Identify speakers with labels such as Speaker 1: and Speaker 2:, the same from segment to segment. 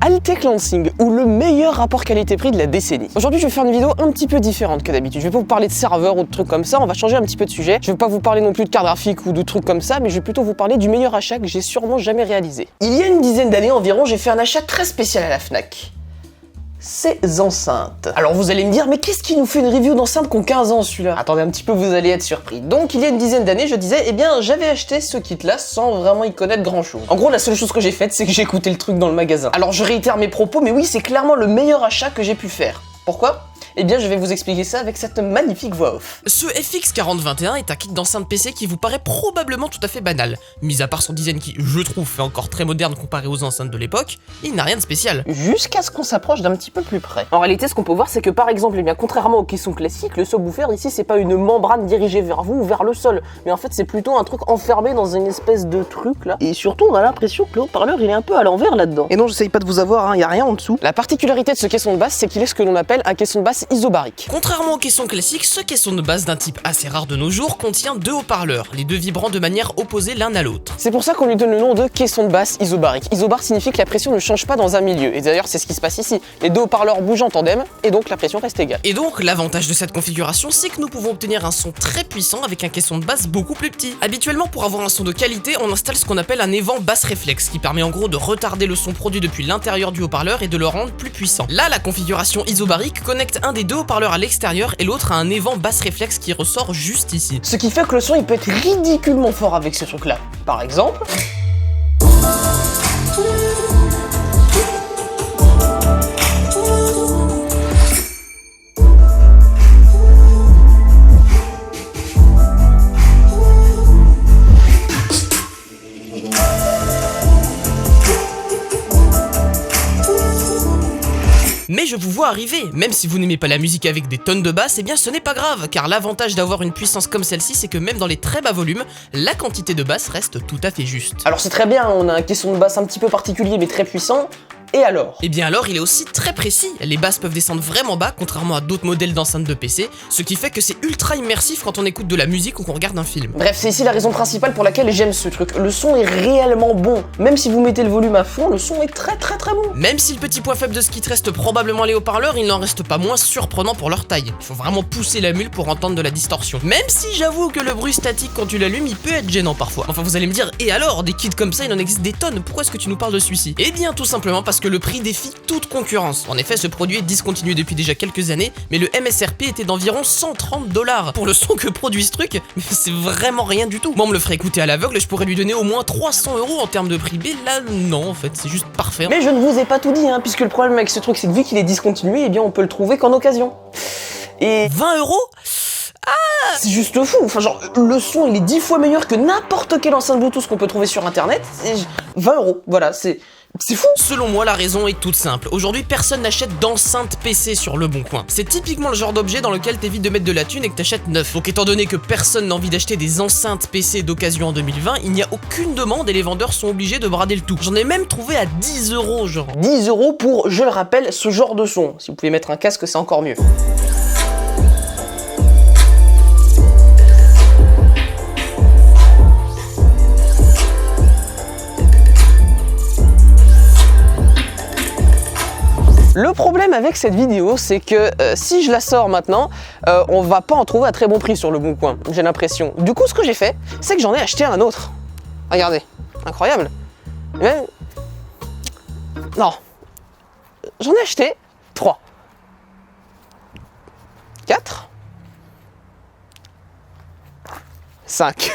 Speaker 1: Altec Lansing, ou le meilleur rapport qualité-prix de la décennie. Aujourd'hui, je vais faire une vidéo un petit peu différente que d'habitude. Je vais pas vous parler de serveurs ou de trucs comme ça, on va changer un petit peu de sujet. Je vais pas vous parler non plus de cartes graphiques ou de trucs comme ça, mais je vais plutôt vous parler du meilleur achat que j'ai sûrement jamais réalisé. Il y a une dizaine d'années environ, j'ai fait un achat très spécial à la Fnac. Ces enceintes. Alors vous allez me dire, mais qu'est-ce qui nous fait une review d'enceintes qui ont 15 ans celui-là? Attendez un petit peu, vous allez être surpris. Donc il y a une dizaine d'années, je disais, eh bien j'avais acheté ce kit-là sans vraiment y connaître grand-chose. En gros, la seule chose que j'ai faite, c'est que j'ai écouté le truc dans le magasin. Alors je réitère mes propos, mais oui, c'est clairement le meilleur achat que j'ai pu faire. Pourquoi ? Eh bien, je vais vous expliquer ça avec cette magnifique voix off.
Speaker 2: Ce FX4021 est un kit d'enceinte PC qui vous paraît probablement tout à fait banal. Mis à part son design qui, je trouve, fait encore très moderne comparé aux enceintes de l'époque, il n'a rien de spécial.
Speaker 1: Jusqu'à ce qu'on s'approche d'un petit peu plus près. En réalité, ce qu'on peut voir, c'est que par exemple, eh bien, contrairement aux caissons classiques, le subwoofer ici, c'est pas une membrane dirigée vers vous ou vers le sol, mais en fait, c'est plutôt un truc enfermé dans une espèce de truc là. Et surtout, on a l'impression que le haut-parleur, il est un peu à l'envers là-dedans. Et non, j'essaye pas de vous avoir, hein, y a rien en dessous. La particularité de ce caisson de basse, c'est qu'il est ce que l'on appelle un caisson de basse isobarique.
Speaker 2: Contrairement aux caissons classiques, ce caisson de basse d'un type assez rare de nos jours contient deux haut-parleurs, les deux vibrant de manière opposée l'un à l'autre.
Speaker 1: C'est pour ça qu'on lui donne le nom de caisson de basse isobarique. Isobar signifie que la pression ne change pas dans un milieu, et d'ailleurs c'est ce qui se passe ici. Les deux haut-parleurs bougent en tandem, et donc la pression reste égale.
Speaker 2: Et donc l'avantage de cette configuration, c'est que nous pouvons obtenir un son très puissant avec un caisson de basse beaucoup plus petit. Habituellement, pour avoir un son de qualité, on installe ce qu'on appelle un évent basse réflexe, qui permet en gros de retarder le son produit depuis l'intérieur du haut-parleur et de le rendre plus puissant. Là, la configuration isobarique connecte un des deux haut-parleurs à l'extérieur et l'autre à un évent basse réflexe qui ressort juste ici.
Speaker 1: Ce qui fait que le son il peut être ridiculement fort avec ce truc là. Par exemple...
Speaker 2: Mais je vous vois arriver, même si vous n'aimez pas la musique avec des tonnes de basses, eh bien ce n'est pas grave, car l'avantage d'avoir une puissance comme celle-ci, c'est que même dans les très bas volumes, la quantité de basse reste tout à fait juste.
Speaker 1: Alors c'est très bien, on a un caisson de basse un petit peu particulier mais très puissant. Et alors ?
Speaker 2: Et bien alors, il est aussi très précis. Les basses peuvent descendre vraiment bas, contrairement à d'autres modèles d'enceintes de PC, ce qui fait que c'est ultra immersif quand on écoute de la musique ou qu'on regarde un film.
Speaker 1: Bref, c'est ici la raison principale pour laquelle j'aime ce truc. Le son est réellement bon. Même si vous mettez le volume à fond, le son est très bon.
Speaker 2: Même si le petit point faible de ce kit reste probablement les haut-parleurs, il n'en reste pas moins surprenant pour leur taille. Il faut vraiment pousser la mule pour entendre de la distorsion. Même si j'avoue que le bruit statique quand tu l'allumes, il peut être gênant parfois. Enfin, vous allez me dire, et alors, des kits comme ça, il en existe des tonnes, pourquoi est-ce que tu nous parles de celui-ci ? Eh bien, tout simplement parce que le prix défie toute concurrence. En effet, ce produit est discontinué depuis déjà quelques années, mais le MSRP était d'environ 130 $. Pour le son que produit ce truc, c'est vraiment rien du tout. Moi, on me le ferait écouter à l'aveugle et je pourrais lui donner au moins 300 € en termes de prix. Mais là, non, en fait, c'est juste parfait.
Speaker 1: Mais je ne vous ai pas tout dit, hein, puisque le problème avec ce truc, c'est que vu qu'il est discontinué, eh bien, on peut le trouver qu'en occasion. Et
Speaker 2: 20 €?
Speaker 1: c'est juste fou, enfin genre, le son il est 10 fois meilleur que n'importe quelle enceinte Bluetooth qu'on peut trouver sur internet, et 20 €, voilà, c'est fou.
Speaker 2: Selon moi, la raison est toute simple. Aujourd'hui, personne n'achète d'enceinte PC sur le bon coin. C'est typiquement le genre d'objet dans lequel t'évites de mettre de la thune et que t'achètes neuf. Donc étant donné que personne n'a envie d'acheter des enceintes PC d'occasion en 2020, il n'y a aucune demande et les vendeurs sont obligés de brader le tout. J'en ai même trouvé à 10 € genre.
Speaker 1: 10 € pour, je le rappelle, ce genre de son. Si vous pouvez mettre un casque, c'est encore mieux. Le problème avec cette vidéo, c'est que si je la sors maintenant, on va pas en trouver à très bon prix sur le bon coin, j'ai l'impression. Du coup, ce que j'ai fait, c'est que j'en ai acheté un autre. Regardez, incroyable. Mais... non, j'en ai acheté 3, 4, 5.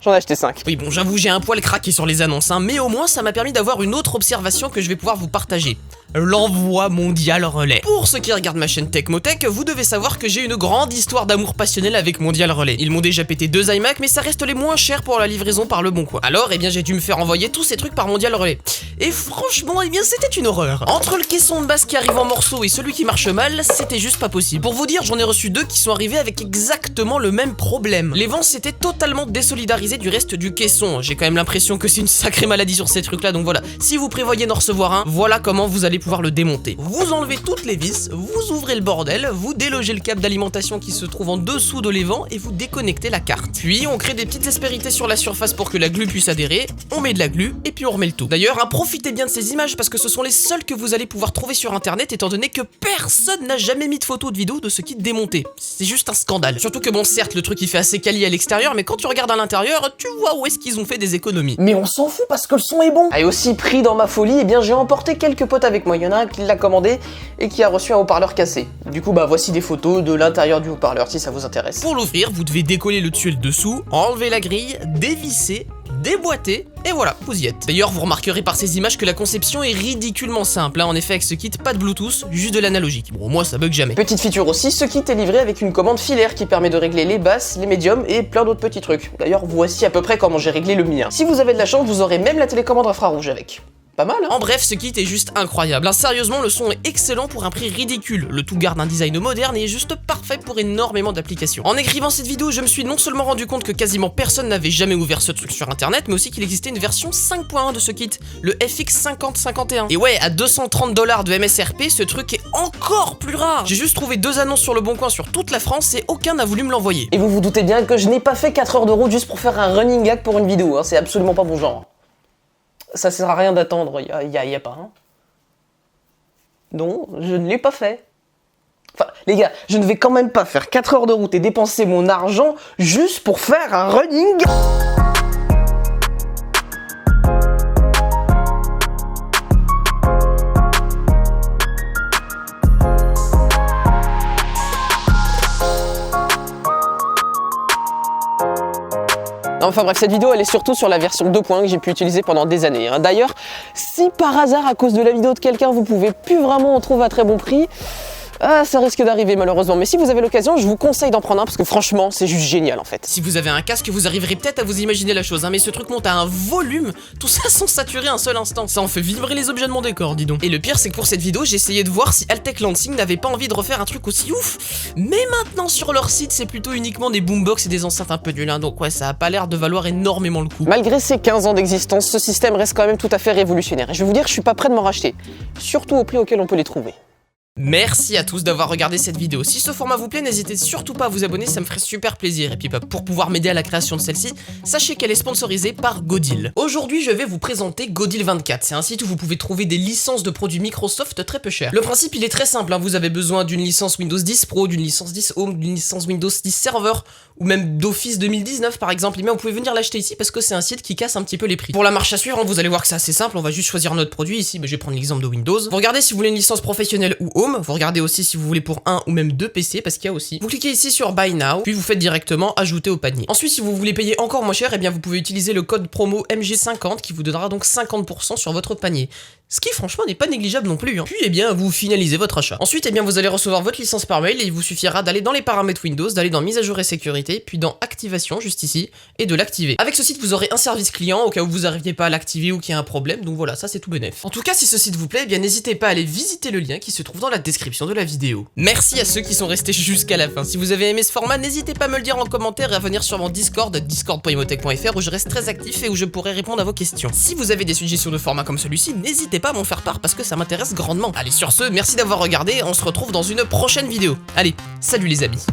Speaker 1: J'en ai acheté 5.
Speaker 2: Oui bon, j'avoue, j'ai un poil craqué sur les annonces, hein, mais au moins ça m'a permis d'avoir une autre observation que je vais pouvoir vous partager. L'envoi mondial relais. Pour ceux qui regardent ma chaîne Tecmotech, vous devez savoir que j'ai une grande histoire d'amour passionnel avec Mondial Relais. Ils m'ont déjà pété 2 iMac, mais ça reste les moins chers pour la livraison par le bon coin. Alors, eh bien, j'ai dû me faire envoyer tous ces trucs par Mondial Relais. Et franchement, eh bien, c'était une horreur. Entre le caisson de basse qui arrive en morceaux et celui qui marche mal, c'était juste pas possible. Pour vous dire, j'en ai reçu 2 qui sont arrivés avec exactement le même problème. Les vents s'étaient totalement désolidarisés du reste du caisson. J'ai quand même l'impression que c'est une sacrée maladie sur ces trucs-là, donc voilà. Si vous prévoyez d'en recevoir un, voilà comment vous allez pouvoir le démonter. Vous enlevez toutes les vis, vous ouvrez le bordel, vous délogez le câble d'alimentation qui se trouve en dessous de l'évent et vous déconnectez la carte. Puis on crée des petites aspérités sur la surface pour que la glu puisse adhérer, on met de la glu et puis on remet le tout. D'ailleurs, profitez bien de ces images parce que ce sont les seules que vous allez pouvoir trouver sur internet étant donné que personne n'a jamais mis de photo ou de vidéo de ce kit démonté. C'est juste un scandale. Surtout que bon, certes, le truc il fait assez quali à l'extérieur, mais quand tu regardes à l'intérieur, tu vois où est-ce qu'ils ont fait des économies.
Speaker 1: Mais on s'en fout parce que le son est bon. Et aussi pris dans ma folie, eh bien j'ai emporté quelques potes avec moi. Il y en a un qui l'a commandé et qui a reçu un haut-parleur cassé. Du coup, bah voici des photos de l'intérieur du haut-parleur si ça vous intéresse.
Speaker 2: Pour l'ouvrir, vous devez décoller le tuile dessous, enlever la grille, dévisser, déboîter, et voilà, vous y êtes. D'ailleurs, vous remarquerez par ces images que la conception est ridiculement simple. En effet, avec ce kit, pas de Bluetooth, juste de l'analogique. Bon, moi, ça bug jamais.
Speaker 1: Petite feature aussi, ce kit est livré avec une commande filaire qui permet de régler les basses, les médiums et plein d'autres petits trucs. D'ailleurs, voici à peu près comment j'ai réglé le mien. Si vous avez de la chance, vous aurez même la télécommande infrarouge avec. Pas mal, hein?
Speaker 2: En bref, ce kit est juste incroyable. Sérieusement, le son est excellent pour un prix ridicule. Le tout garde un design moderne et est juste parfait pour énormément d'applications. En écrivant cette vidéo, je me suis non seulement rendu compte que quasiment personne n'avait jamais ouvert ce truc sur internet, mais aussi qu'il existait une version 5.1 de ce kit, le FX5051. Et ouais, à 230 $ de MSRP, ce truc est encore plus rare. J'ai juste trouvé 2 annonces sur le bon coin sur toute la France et aucun n'a voulu me l'envoyer.
Speaker 1: Et vous vous doutez bien que je n'ai pas fait 4 heures de route juste pour faire un running gag pour une vidéo, hein. C'est absolument pas mon genre. Ça sert à rien d'attendre, y a pas. Hein. Non, je ne l'ai pas fait. Enfin, les gars, je ne vais quand même pas faire 4 heures de route et dépenser mon argent juste pour faire un running. Enfin bref, cette vidéo elle est surtout sur la version 2.1 que j'ai pu utiliser pendant des années. Hein. D'ailleurs, si par hasard à cause de la vidéo de quelqu'un vous pouvez plus vraiment en trouver à très bon prix, ça risque d'arriver malheureusement. Mais si vous avez l'occasion, je vous conseille d'en prendre un parce que franchement, c'est juste génial en fait.
Speaker 2: Si vous avez un casque, vous arriverez peut-être à vous imaginer la chose, hein, mais ce truc monte à un volume, tout ça sans saturer un seul instant. Ça en fait vibrer les objets de mon décor, dis donc. Et le pire, c'est que pour cette vidéo, j'ai essayé de voir si Altec Lansing n'avait pas envie de refaire un truc aussi ouf. Mais maintenant, sur leur site, c'est plutôt uniquement des boombox et des enceintes un peu nulles, hein, donc ouais, ça a pas l'air de valoir énormément le coup.
Speaker 1: Malgré ses 15 ans d'existence, ce système reste quand même tout à fait révolutionnaire. Et je vais vous dire, je suis pas prêt de m'en racheter. Surtout au prix auquel on peut les trouver.
Speaker 2: Merci à tous d'avoir regardé cette vidéo. Si ce format vous plaît, n'hésitez surtout pas à vous abonner, ça me ferait super plaisir. Et puis pour pouvoir m'aider à la création de celle-ci, sachez qu'elle est sponsorisée par Godil. Aujourd'hui, je vais vous présenter Godil 24. C'est un site où vous pouvez trouver des licences de produits Microsoft très peu chères. Le principe, il est très simple, hein. Vous avez besoin d'une licence Windows 10 Pro, d'une licence 10 Home, d'une licence Windows 10 Server, ou même d'Office 2019 par exemple. Et bien, vous pouvez venir l'acheter ici parce que c'est un site qui casse un petit peu les prix. Pour la marche à suivre, hein, vous allez voir que c'est assez simple. On va juste choisir notre produit ici. Je vais prendre l'exemple de Windows. Vous regardez si vous voulez une licence professionnelle ou Home. Vous regardez aussi si vous voulez pour un ou même 2 PC parce qu'il y a aussi. Vous cliquez ici sur Buy Now, puis vous faites directement ajouter au panier. Ensuite, si vous voulez payer encore moins cher, eh bien vous pouvez utiliser le code promo MG50 qui vous donnera donc 50% sur votre panier. Ce qui franchement n'est pas négligeable non plus. Hein. Puis eh bien vous finalisez votre achat. Ensuite, eh bien vous allez recevoir votre licence par mail et il vous suffira d'aller dans les paramètres Windows, d'aller dans mise à jour et sécurité, puis dans activation juste ici et de l'activer. Avec ce site, vous aurez un service client au cas où vous n'arriviez pas à l'activer ou qu'il y a un problème. Donc voilà, ça c'est tout bénef. En tout cas, si ce site vous plaît, eh bien n'hésitez pas à aller visiter le lien qui se trouve dans la description de la vidéo. Merci à ceux qui sont restés jusqu'à la fin. Si vous avez aimé ce format, n'hésitez pas à me le dire en commentaire et à venir sur mon Discord, discord.imotech.fr où je reste très actif et où je pourrai répondre à vos questions. Si vous avez des suggestions de formats comme celui-ci, n'hésitez pas à m'en faire part parce que ça m'intéresse grandement. Allez, sur ce, merci d'avoir regardé, on se retrouve dans une prochaine vidéo. Allez, salut les amis.